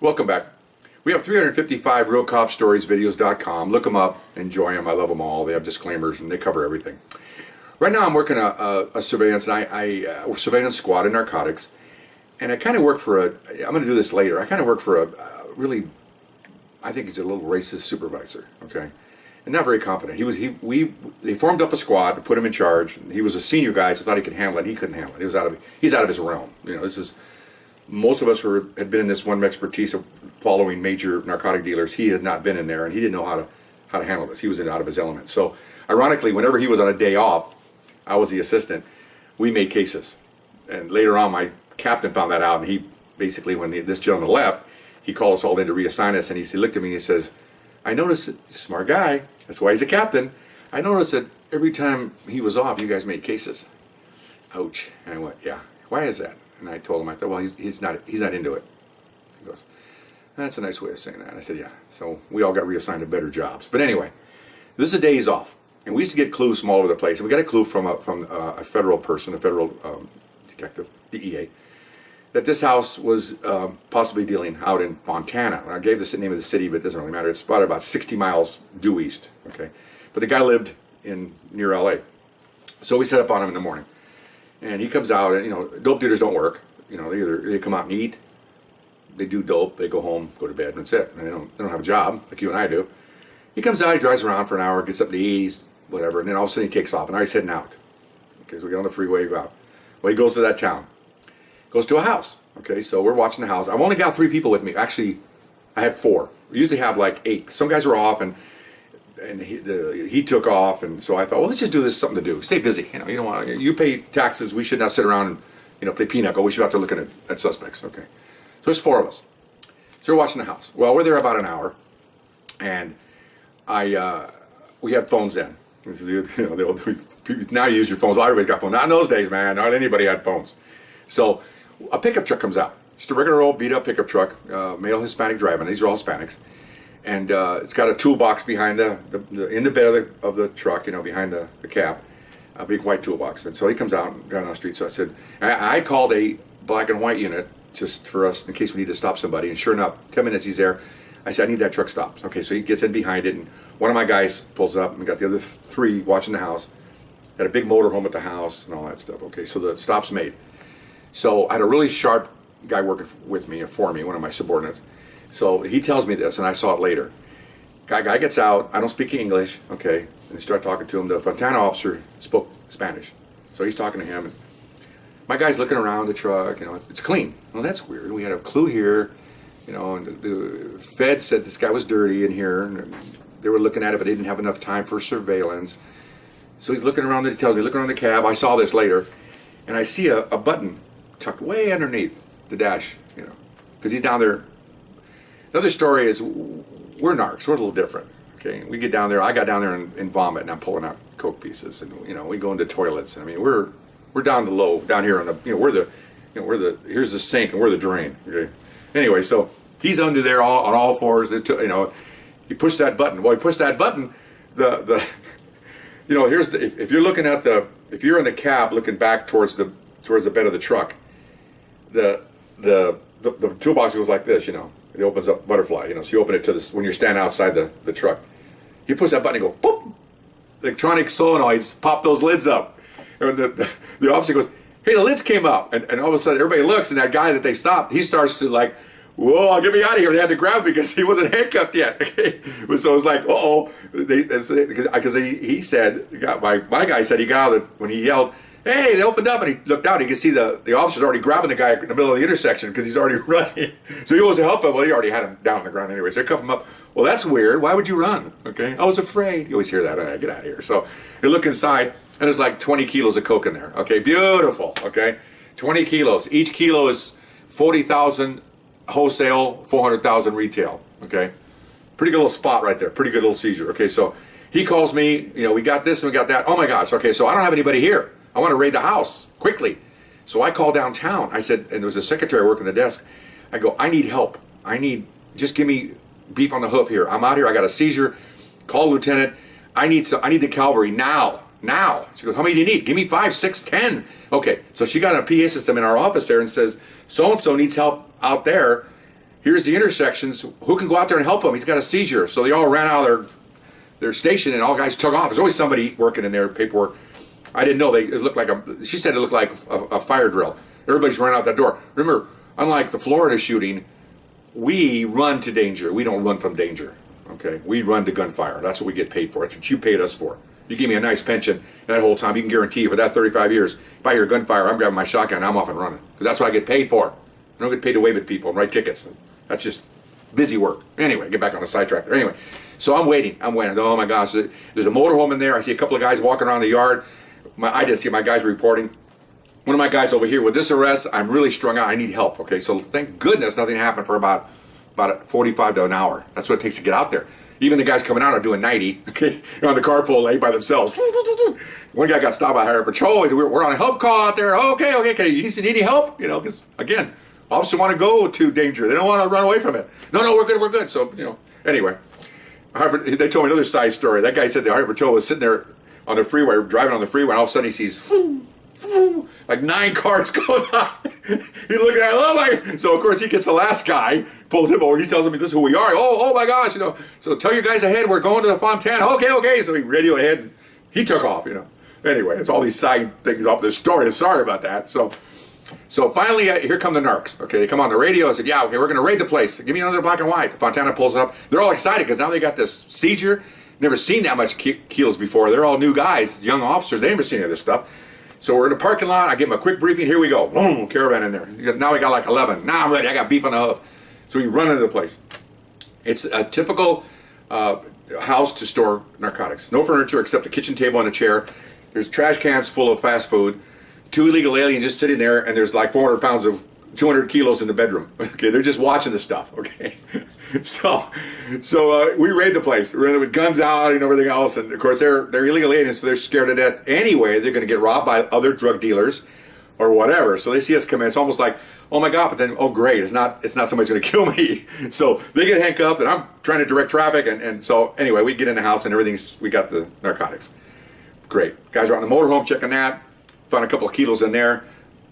Welcome back. We have 355 RealCopStoriesVideos.com. Look them up, enjoy them. I love them all. They have disclaimers and they cover everything. Right now I'm working a surveillance, and I surveillance squad in narcotics, and I kind of work for I'm going to do this later. I kind of work for a really, I think he's a little racist supervisor. Okay, and not very competent. They formed up a squad to put him in charge. He was a senior guy, so thought he could handle it. He couldn't handle it. He's out of his realm. You know, this is. Most of us had been in this one expertise of following major narcotic dealers. He had not been in there, and he didn't know how to handle this. He was out of his element. So, ironically, whenever he was on a day off, I was the assistant. We made cases, and later on, my captain found that out, and he basically, when this gentleman left, he called us all in to reassign us, and he looked at me and he says, "I noticed, smart guy. That's why he's a captain. I noticed that every time he was off, you guys made cases." Ouch! And I went, "Yeah. Why is that?" And I told him, I thought, well, he's not into it. He goes, "That's a nice way of saying that." And I said, "Yeah." So we all got reassigned to better jobs. But anyway, this is a day he's off, and we used to get clues from all over the place. And we got a clue from a federal person, a federal detective, DEA, that this house was possibly dealing out in Fontana. And I gave the name of the city, but it doesn't really matter. It's about 60 miles due east. Okay, but the guy lived near LA, so we set up on him in the morning. And he comes out, and dope dealers don't work. They come out and eat, they do dope, they go home, go to bed, and that's it. And they don't have a job like you and I do. He comes out, he drives around for an hour, gets up to eat, whatever, and then all of a sudden he takes off, and now he's heading out. Okay, so we get on the freeway, go out. Well, he goes to that town, goes to a house. Okay, so we're watching the house. I've only got 3 people with me. Actually, I had 4. We usually have like 8. Some guys are off, and he took off, and so I thought, well, let's just do this, something to do, stay busy. You don't want you pay taxes. We should not sit around and play pinochle. We should be out there looking at suspects. Okay, so there's 4 of us. So we're watching the house. Well, we're there about an hour, and we had phones then. Now you use your phones. Well, everybody's got phones. Not in those days, man. Not anybody had phones. So a pickup truck comes out. Just a regular old beat up pickup truck, male Hispanic driving. These are all Hispanics. And it's got a toolbox behind in the bed of the truck, behind the cab, a big white toolbox. And so he comes out down the street. So I said, I called a black and white unit just for us in case we need to stop somebody. And sure enough, 10 minutes he's there. I said, I need that truck stopped. Okay, so he gets in behind it, and one of my guys pulls up, and we got the other 3 watching the house. Got a big motorhome at the house and all that stuff. Okay, so the stop's made. So I had a really sharp guy working with me, for me, one of my subordinates. So he tells me this, and I saw it later. Guy gets out. I don't speak English, okay? And they start talking to him. The Fontana officer spoke Spanish, so he's talking to him. And my guy's looking around the truck. It's clean. Well, that's weird. We had a clue here, and the Fed said this guy was dirty in here, and they were looking at it, but they didn't have enough time for surveillance. So he's looking around. He tells me, looking around the cab. I saw this later, and I see a button tucked way underneath the dash, because he's down there. Another story is we're narcs. We're a little different. Okay, we get down there. I got down there and vomit, and I'm pulling out coke pieces, and we go into toilets. I mean, we're down low down here on the here's the sink and we're the drain. Okay, anyway, so he's under there on all fours. He pushed that button. Well, he pushed that button. Here's if you're looking at if you're in the cab looking back towards the bed of the truck, the toolbox goes like this. It opens up butterfly, so you open it when you're standing outside the truck. He pushes that button and go, boop! Electronic solenoids pop those lids up. And the officer goes, hey, the lids came up. And all of a sudden, everybody looks, and that guy that they stopped, he starts to whoa, get me out of here. They had to grab me because he wasn't handcuffed yet. So it's like, uh-oh. Because he said, my guy said he got out when he yelled, hey, they opened up, and he looked out. He could see the officer's already grabbing the guy in the middle of the intersection because he's already running. So he goes to help him. Well, he already had him down on the ground anyway. So they cuff him up. Well, that's weird. Why would you run? Okay, I was afraid. You always hear that. All right, get out of here. So they look inside, and there's like 20 kilos of coke in there. Okay, beautiful. Okay, 20 kilos. Each kilo is 40,000 wholesale, 400,000 retail. Okay, pretty good little spot right there. Pretty good little seizure. Okay, so he calls me. We got this and we got that. Oh my gosh. Okay, so I don't have anybody here. I want to raid the house quickly. So I called downtown. I said, and there was a secretary working the desk. I go, I need help. Just give me beef on the hoof here. I'm out here. I got a seizure. Call lieutenant. I need the cavalry now. She goes, how many do you need? Give me 5, 6, 10. Okay. So she got a PA system in our office there and says, so-and-so needs help out there. Here's the intersections. Who can go out there and help him? He's got a seizure. So they all ran out of their station, and all guys took off. There's always somebody working in there, paperwork. I didn't know. It looked like she said it looked like a fire drill. Everybody's running out that door. Remember, unlike the Florida shooting, we run to danger. We don't run from danger. Okay, we run to gunfire. That's what we get paid for. That's what you paid us for. You gave me a nice pension that whole time. You can guarantee for that 35 years, if I hear gunfire, I'm grabbing my shotgun, I'm off and running. Because that's what I get paid for. I don't get paid to wave at people and write tickets. That's just busy work. Anyway, get back on the sidetrack there. Anyway, so I'm waiting. Oh my gosh, there's a motorhome in there. I see a couple of guys walking around the yard. I didn't see my guys reporting. One of my guys over here with this arrest, I'm really strung out. I need help. Okay, so thank goodness nothing happened for about 45 to an hour. That's what it takes to get out there. Even the guys coming out are doing 90, okay, on the carpool lane by themselves. One guy got stopped by Highway Patrol. We're on a help call out there. Okay. You need any help? You know, because again, officers want to go to danger. They don't want to run away from it. No, we're good. So, you know, anyway, they told me another side story. That guy said the Highway Patrol was sitting there on the freeway, driving on the freeway, and all of a sudden he sees like 9 cars going on. He's looking at, oh my! So of course he gets the last guy, pulls him over. He tells him, "This is who we are." Oh my gosh, you know. So tell your guys ahead, we're going to the Fontana. Okay. So he radio ahead, and he took off, you know. Anyway, it's all these side things off this story. Sorry about that. So finally, here come the narcs. Okay, they come on the radio and said, "Yeah, okay, we're going to raid the place. Give me another black and white." Fontana pulls up. They're all excited because now they got this seizure. Never seen that much kilos before. They're all new guys, young officers. They never seen any of this stuff. So we're in the parking lot. I give them a quick briefing. Here we go. Boom, caravan in there. Now we got like 11. Now I'm ready. I got beef on the hoof. So we run into the place. It's a typical house to store narcotics. No furniture except a kitchen table and a chair. There's trash cans full of fast food. 2 illegal aliens just sitting there, and there's like 400 pounds of 200 kilos in the bedroom. Okay, they're just watching the stuff. Okay, so we raid the place. We're in with guns out and everything else, and of course they're illegal aliens, so they're scared to death anyway. They're going to get robbed by other drug dealers or whatever. So they see us come in. It's almost like, oh my God! But then, oh great, it's not somebody's going to kill me. So they get handcuffed, and I'm trying to direct traffic, and so anyway, we get in the house and we got the narcotics. Great, guys are on the motorhome checking that. Found a couple of kilos in there.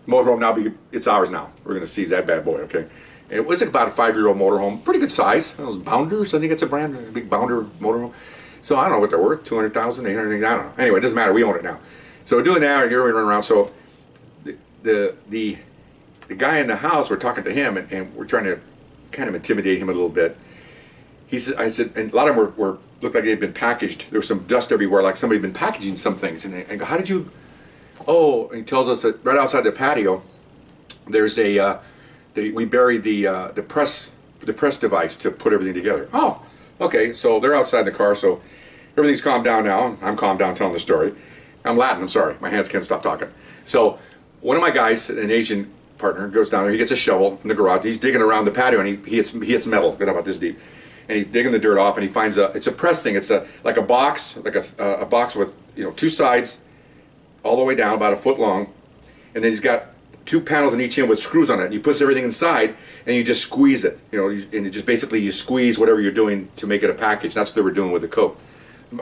Motorhome now, it's ours now. We're going to seize that bad boy, okay? It was about a 5-year-old motorhome, pretty good size. Those Bounders, I think it's a brand, a big Bounder motorhome. So I don't know what they're worth, 200,000, 800,000, I don't know. Anyway, it doesn't matter, we own it now. So we're doing that, and here we run around. So the guy in the house, we're talking to him, and we're trying to kind of intimidate him a little bit. I said, and a lot of them were looked like they'd been packaged. There was some dust everywhere, like somebody had been packaging some things. And I go, how did you... Oh, he tells us that right outside the patio, there's we buried the press device to put everything together. Oh, okay. So they're outside the car, so everything's calmed down now. I'm calmed down telling the story. I'm Latin. I'm sorry. My hands can't stop talking. So one of my guys, an Asian partner, goes down there. He gets a shovel from the garage. He's digging around the patio, and he hits metal. It's about this deep. And he's digging the dirt off, and he finds it's a press thing. It's like a box, like a box with 2 sides, all the way down, about 1 foot long, and then he's got 2 panels in each end with screws on it. And he puts everything inside, and you just squeeze it, and it just basically you squeeze whatever you're doing to make it a package. That's what they were doing with the coke.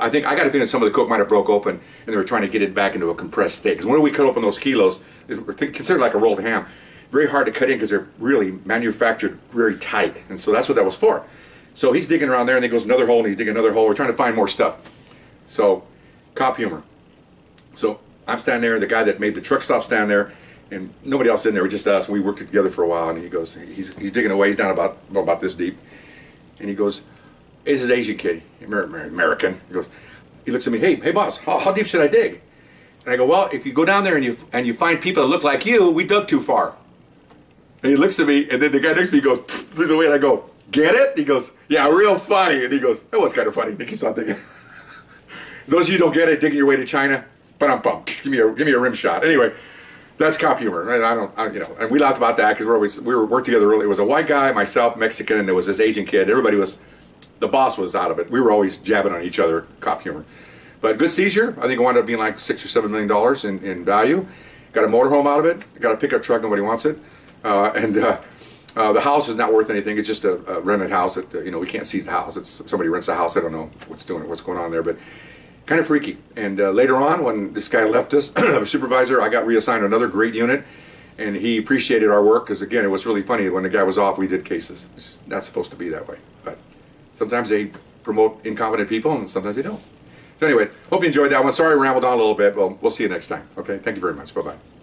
I got a feeling some of the coke might have broke open, and they were trying to get it back into a compressed state. Because when we cut open those kilos, they're considered like a rolled ham. Very hard to cut in because they're really manufactured very tight, and so that's what that was for. So he's digging around there, and then goes another hole, and he's digging another hole. We're trying to find more stuff. So, cop humor. So I'm standing there, the guy that made the truck stop standing there, and nobody else in there, just us. And we worked together for a while, and he goes, he's digging away. He's down about this deep, and he goes, "This is an Asian kid, American." He looks at me, hey boss, how deep should I dig? And I go, well, if you go down there and you find people that look like you, we dug too far. And he looks at me, and then the guy next to me goes, "There's a way." And I go, "Get it?" He goes, "Yeah, real funny." And he goes, "That was kind of funny." And he keeps on digging. Those of you who don't get it, digging your way to China. Ba-dum-bum. Give me a rim shot. Anyway, that's cop humor. And and we laughed about that because we worked together early. It was a white guy, myself, Mexican, and there was this Asian kid. The boss was out of it. We were always jabbing on each other, cop humor. But good seizure. I think it wound up being like $6 or $7 million in value. Got a motorhome out of it. Got a pickup truck. Nobody wants it. The house is not worth anything. It's just a rented house. We can't seize the house. It's somebody rents the house. I don't know what's going on there, but. Kind of freaky. And later on, when this guy left us, a supervisor, I got reassigned to another great unit. and he appreciated our work because, again, it was really funny. When the guy was off, we did cases. It's not supposed to be that way. But sometimes they promote incompetent people, and sometimes they don't. So anyway, hope you enjoyed that one. Sorry I rambled on a little bit. Well, we'll see you next time. Okay, thank you very much. Bye-bye.